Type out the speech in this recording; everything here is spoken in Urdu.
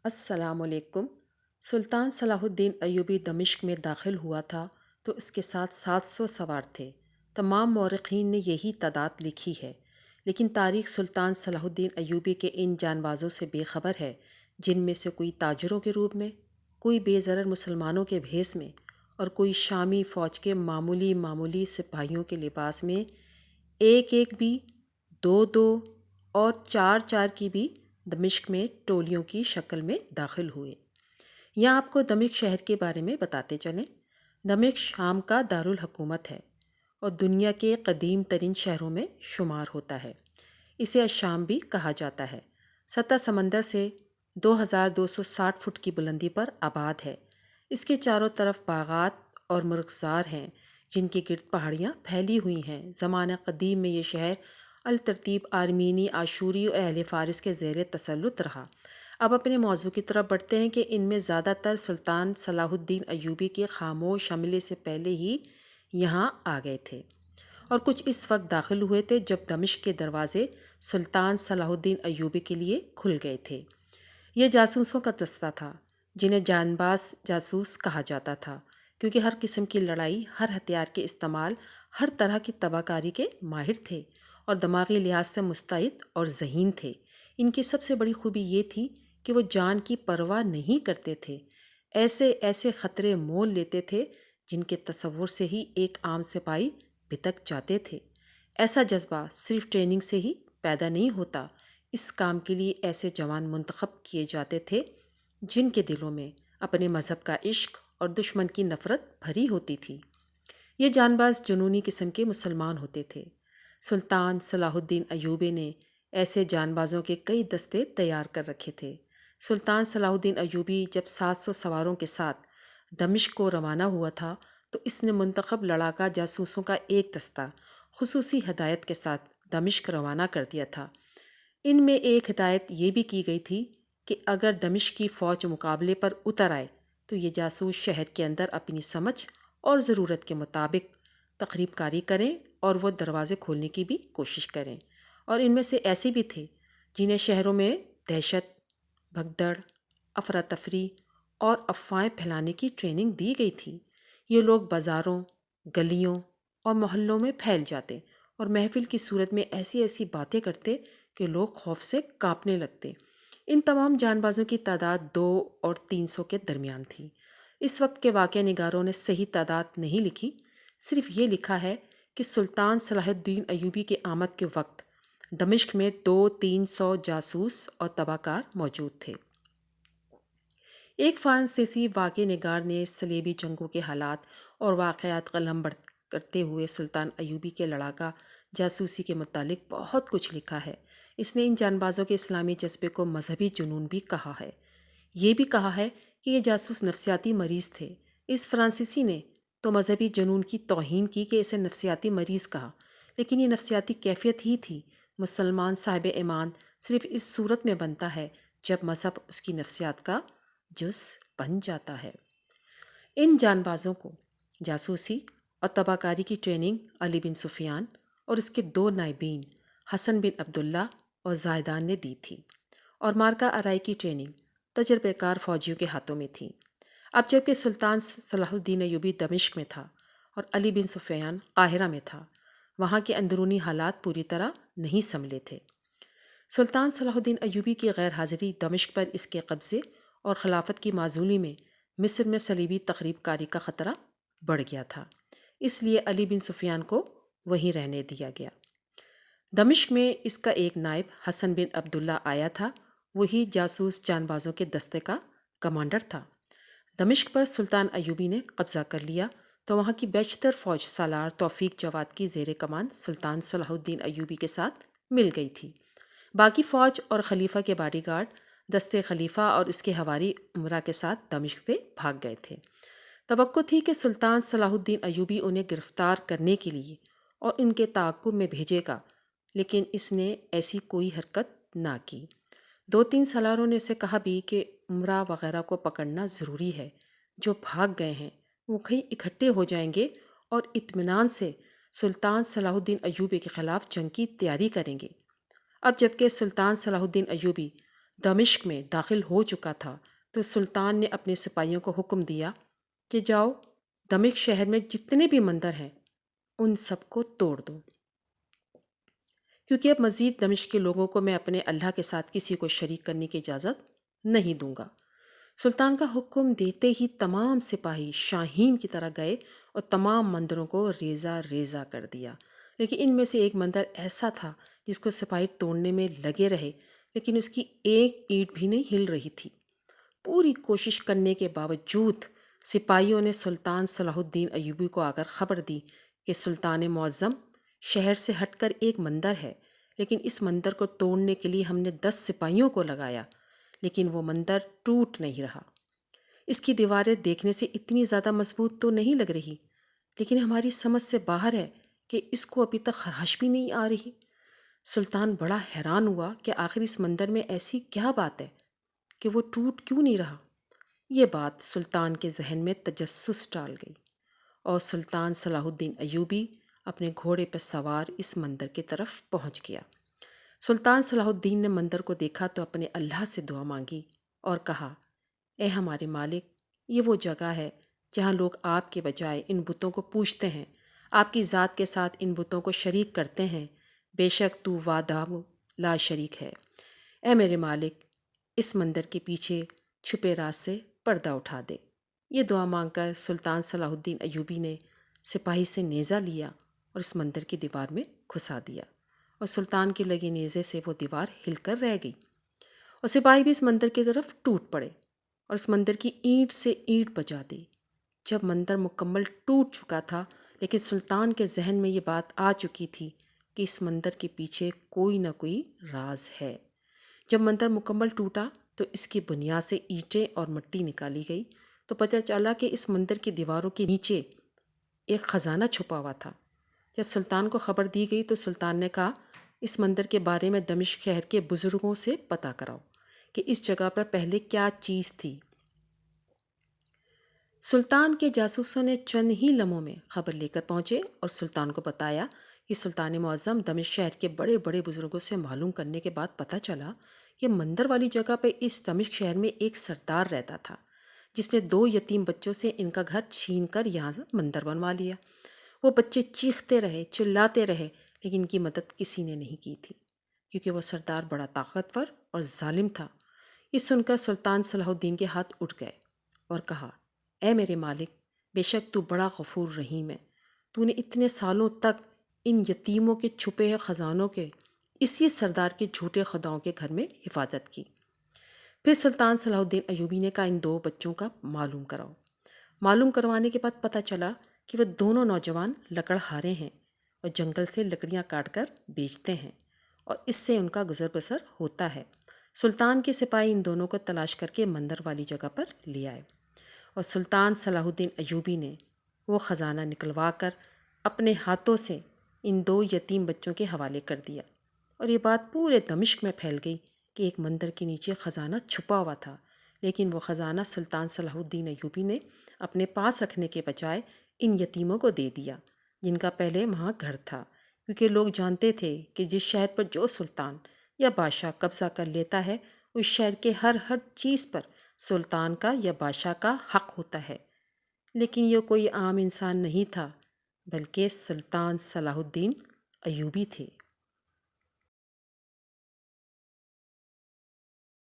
السلام علیکم۔ سلطان صلاح الدین ایوبی دمشق میں داخل ہوا تھا تو اس کے ساتھ 700 سوار تھے۔ تمام مورخین نے یہی تعداد لکھی ہے، لیکن تاریخ سلطان صلاح الدین ایوبی کے ان جانبازوں سے بے خبر ہے، جن میں سے کوئی تاجروں کے روپ میں، کوئی بے ضرر مسلمانوں کے بھیس میں، اور کوئی شامی فوج کے معمولی سپاہیوں کے لباس میں، ایک ایک بھی، دو دو اور چار چار کی بھی دمشق میں ٹولیوں کی شکل میں داخل ہوئے۔ یہاں آپ کو دمشق شہر کے بارے میں بتاتے چلیں۔ دمشق شام کا دارالحکومت ہے اور دنیا کے قدیم ترین شہروں میں شمار ہوتا ہے۔ اسے الشام بھی کہا جاتا ہے۔ سطح سمندر سے 2260 فٹ کی بلندی پر آباد ہے۔ اس کے چاروں طرف باغات اور مرغزار ہیں، جن کے گرد پہاڑیاں پھیلی ہوئی ہیں۔ زمانہ قدیم میں یہ شہر الترتیب آرمینی، آشوری اور اہل فارس کے زیر تسلط رہا۔ اب اپنے موضوع کی طرف بڑھتے ہیں کہ ان میں زیادہ تر سلطان صلاح الدین ایوبی کے خاموش حملے سے پہلے ہی یہاں آ گئے تھے، اور کچھ اس وقت داخل ہوئے تھے جب دمشق کے دروازے سلطان صلاح الدین ایوبی کے لیے کھل گئے تھے۔ یہ جاسوسوں کا دستہ تھا، جنہیں جانباز جاسوس کہا جاتا تھا، کیونکہ ہر قسم کی لڑائی، ہر ہتھیار کے استعمال، ہر طرح کی تباہ کاری کے ماہر تھے اور دماغی لحاظ سے مستعد اور ذہین تھے۔ ان کی سب سے بڑی خوبی یہ تھی کہ وہ جان کی پرواہ نہیں کرتے تھے۔ ایسے خطرے مول لیتے تھے جن کے تصور سے ہی ایک عام سپاہی بھٹک جاتے تھے۔ ایسا جذبہ صرف ٹریننگ سے ہی پیدا نہیں ہوتا۔ اس کام کے لیے ایسے جوان منتخب کیے جاتے تھے جن کے دلوں میں اپنے مذہب کا عشق اور دشمن کی نفرت بھری ہوتی تھی۔ یہ جانباز جنونی قسم کے مسلمان ہوتے تھے۔ سلطان صلاح الدین ایوبی نے ایسے جانبازوں کے کئی دستے تیار کر رکھے تھے۔ سلطان صلاح الدین ایوبی جب 700 سواروں کے ساتھ دمشق کو روانہ ہوا تھا تو اس نے منتخب لڑاکا جاسوسوں کا ایک دستہ خصوصی ہدایت کے ساتھ دمشق روانہ کر دیا تھا۔ ان میں ایک ہدایت یہ بھی کی گئی تھی کہ اگر دمشق کی فوج مقابلے پر اتر آئے تو یہ جاسوس شہر کے اندر اپنی سمجھ اور ضرورت کے مطابق تخریب کاری کریں اور وہ دروازے کھولنے کی بھی کوشش کریں۔ اور ان میں سے ایسے بھی تھے جنہیں شہروں میں دہشت، بھگدڑ، افراتفری اور افواہیں پھیلانے کی ٹریننگ دی گئی تھی۔ یہ لوگ بازاروں، گلیوں اور محلوں میں پھیل جاتے اور محفل کی صورت میں ایسی باتیں کرتے کہ لوگ خوف سے کانپنے لگتے۔ ان تمام جانبازوں کی تعداد 2 اور 300 کے درمیان تھی۔ اس وقت کے واقعہ نگاروں نے صحیح تعداد نہیں لکھی، صرف یہ لکھا ہے کہ سلطان صلاح الدین ایوبی کے آمد کے وقت دمشق میں 200-300 جاسوس اور تباہ کار موجود تھے۔ ایک فرانسیسی واقعہ نگار نے صلیبی جنگوں کے حالات اور واقعات قلم بڑھ کرتے ہوئے سلطان ایوبی کے لڑاکا جاسوسی کے متعلق بہت کچھ لکھا ہے۔ اس نے ان جانبازوں کے اسلامی جذبے کو مذہبی جنون بھی کہا ہے۔ یہ بھی کہا ہے کہ یہ جاسوس نفسیاتی مریض تھے۔ اس فرانسیسی نے تو مذہبی جنون کی توہین کی کہ اسے نفسیاتی مریض کہا، لیکن یہ نفسیاتی کیفیت ہی تھی۔ مسلمان صاحب ایمان صرف اس صورت میں بنتا ہے جب مذہب اس کی نفسیات کا جز بن جاتا ہے۔ ان جانبازوں کو جاسوسی اور تباہ کاری کی ٹریننگ علی بن سفیان اور اس کے 2 نائبین حسن بن عبداللہ اور زاہدان نے دی تھی، اور مارکہ آرائی کی ٹریننگ تجربہ کار فوجیوں کے ہاتھوں میں تھی۔ اب جبکہ سلطان صلاح الدین ایوبی دمشق میں تھا اور علی بن سفیان قاہرہ میں تھا، وہاں کے اندرونی حالات پوری طرح نہیں سنبھلے تھے۔ سلطان صلاح الدین ایوبی کی غیر حاضری دمشق پر اس کے قبضے اور خلافت کی معزولی میں مصر میں صلیبی تخریب کاری کا خطرہ بڑھ گیا تھا، اس لیے علی بن سفیان کو وہیں رہنے دیا گیا۔ دمشق میں اس کا ایک نائب حسن بن عبداللہ آیا تھا، وہی جاسوس جانبازوں کے دستے کا کمانڈر تھا۔ دمشق پر سلطان ایوبی نے قبضہ کر لیا تو وہاں کی بیشتر فوج سالار توفیق جواد کی زیر کمان سلطان صلاح الدین ایوبی کے ساتھ مل گئی تھی۔ باقی فوج اور خلیفہ کے باڈی گارڈ دستے خلیفہ اور اس کے حواری امراء کے ساتھ دمشق سے بھاگ گئے تھے۔ توقع تھی کہ سلطان صلاح الدین ایوبی انہیں گرفتار کرنے کے لیے اور ان کے تعاقب میں بھیجے گا، لیکن اس نے ایسی کوئی حرکت نہ کی۔ 2-3 سالاروں نے اسے کہا بھی کہ امراء وغیرہ کو پکڑنا ضروری ہے، جو بھاگ گئے ہیں وہ کہیں اکٹھے ہو جائیں گے اور اطمینان سے سلطان صلاح الدین ایوبی کے خلاف جنگ کی تیاری کریں گے۔ اب جبکہ سلطان صلاح الدین ایوبی دمشق میں داخل ہو چکا تھا تو سلطان نے اپنے سپاہیوں کو حکم دیا کہ جاؤ دمشق شہر میں جتنے بھی مندر ہیں ان سب کو توڑ دو، کیونکہ اب مزید دمشق کے لوگوں کو میں اپنے اللہ کے ساتھ کسی کو شریک کرنے کی اجازت نہیں دوں گا۔ سلطان کا حکم دیتے ہی تمام سپاہی شاہین کی طرح گئے اور تمام مندروں کو ریزہ ریزہ کر دیا، لیکن ان میں سے ایک مندر ایسا تھا جس کو سپاہی توڑنے میں لگے رہے لیکن اس کی ایک اینٹ بھی نہیں ہل رہی تھی۔ پوری کوشش کرنے کے باوجود سپاہیوں نے سلطان صلاح الدین ایوبی کو آ کر خبر دی کہ سلطان معظم، شہر سے ہٹ کر ایک مندر ہے، لیکن اس مندر کو توڑنے کے لیے ہم نے 10 سپاہیوں کو لگایا، لیکن وہ مندر ٹوٹ نہیں رہا۔ اس کی دیواریں دیکھنے سے اتنی زیادہ مضبوط تو نہیں لگ رہی، لیکن ہماری سمجھ سے باہر ہے کہ اس کو ابھی تک خراش بھی نہیں آ رہی۔ سلطان بڑا حیران ہوا کہ آخر اس مندر میں ایسی کیا بات ہے کہ وہ ٹوٹ کیوں نہیں رہا۔ یہ بات سلطان کے ذہن میں تجسس ڈال گئی اور سلطان صلاح الدین ایوبی اپنے گھوڑے پر سوار اس مندر کی طرف پہنچ گیا۔ سلطان صلاح الدین نے مندر کو دیکھا تو اپنے اللہ سے دعا مانگی اور کہا، اے ہمارے مالک، یہ وہ جگہ ہے جہاں لوگ آپ کے بجائے ان بتوں کو پوجتے ہیں، آپ کی ذات کے ساتھ ان بتوں کو شریک کرتے ہیں۔ بے شک تو وحدہ لا شریک ہے۔ اے میرے مالک، اس مندر کے پیچھے چھپے راز سے پردہ اٹھا دے۔ یہ دعا مانگ کر سلطان صلاح الدین ایوبی نے سپاہی سے نیزہ لیا اور اس مندر کی دیوار میں گھسا دیا، اور سلطان کے لگے نیزے سے وہ دیوار ہل کر رہ گئی، اور سپاہی بھی اس مندر کی طرف ٹوٹ پڑے اور اس مندر کی اینٹ سے اینٹ بجا دی۔ جب مندر مکمل ٹوٹ چکا تھا لیکن سلطان کے ذہن میں یہ بات آ چکی تھی کہ اس مندر کے پیچھے کوئی نہ کوئی راز ہے۔ جب مندر مکمل ٹوٹا تو اس کی بنیاد سے اینٹیں اور مٹی نکالی گئی تو پتہ چلا کہ اس مندر کی دیواروں کے نیچے ایک خزانہ چھپا ہوا تھا۔ جب سلطان کو خبر دی گئی تو سلطان نے کہا، اس مندر کے بارے میں دمشق شہر کے بزرگوں سے پتہ کراؤ کہ اس جگہ پر پہلے کیا چیز تھی۔ سلطان کے جاسوسوں نے چند ہی لمحوں میں خبر لے کر پہنچے اور سلطان کو بتایا کہ سلطان معظم، دمشق شہر کے بڑے بڑے بزرگوں سے معلوم کرنے کے بعد پتہ چلا کہ مندر والی جگہ پہ اس دمشق شہر میں ایک سردار رہتا تھا جس نے 2 یتیم بچوں سے ان کا گھر چھین کر یہاں سے مندر بنوا لیا۔ وہ بچے چیختے رہے، چلاتے رہے، لیکن ان کی مدد کسی نے نہیں کی تھی کیونکہ وہ سردار بڑا طاقتور اور ظالم تھا۔ یہ سن کر سلطان صلاح الدین کے ہاتھ اٹھ گئے اور کہا، اے میرے مالک، بے شک تو بڑا غفور رحیم ہے۔ تو نے اتنے سالوں تک ان یتیموں کے چھپے ہوئے خزانوں کے اسی سردار کے جھوٹے خداؤں کے گھر میں حفاظت کی۔ پھر سلطان صلاح الدین ایوبی نے کہا، ان 2 بچوں کا معلوم کراؤ۔ معلوم کروانے کے بعد پتہ چلا کہ وہ دونوں نوجوان لکڑہارے ہیں اور جنگل سے لکڑیاں کاٹ کر بیچتے ہیں اور اس سے ان کا گزر بسر ہوتا ہے۔ سلطان کے سپاہی ان دونوں کو تلاش کر کے مندر والی جگہ پر لے آئے اور سلطان صلاح الدین ایوبی نے وہ خزانہ نکلوا کر اپنے ہاتھوں سے ان 2 یتیم بچوں کے حوالے کر دیا، اور یہ بات پورے دمشق میں پھیل گئی کہ ایک مندر کے نیچے خزانہ چھپا ہوا تھا، لیکن وہ خزانہ سلطان صلاح الدین ایوبی نے اپنے پاس رکھنے کے بجائے ان یتیموں کو دے دیا جن کا پہلے وہاں گھر تھا، کیونکہ لوگ جانتے تھے کہ جس شہر پر جو سلطان یا بادشاہ قبضہ کر لیتا ہے اس شہر کے ہر چیز پر سلطان کا یا بادشاہ کا حق ہوتا ہے۔ لیکن یہ کوئی عام انسان نہیں تھا بلکہ سلطان صلاح الدین ایوبی تھے۔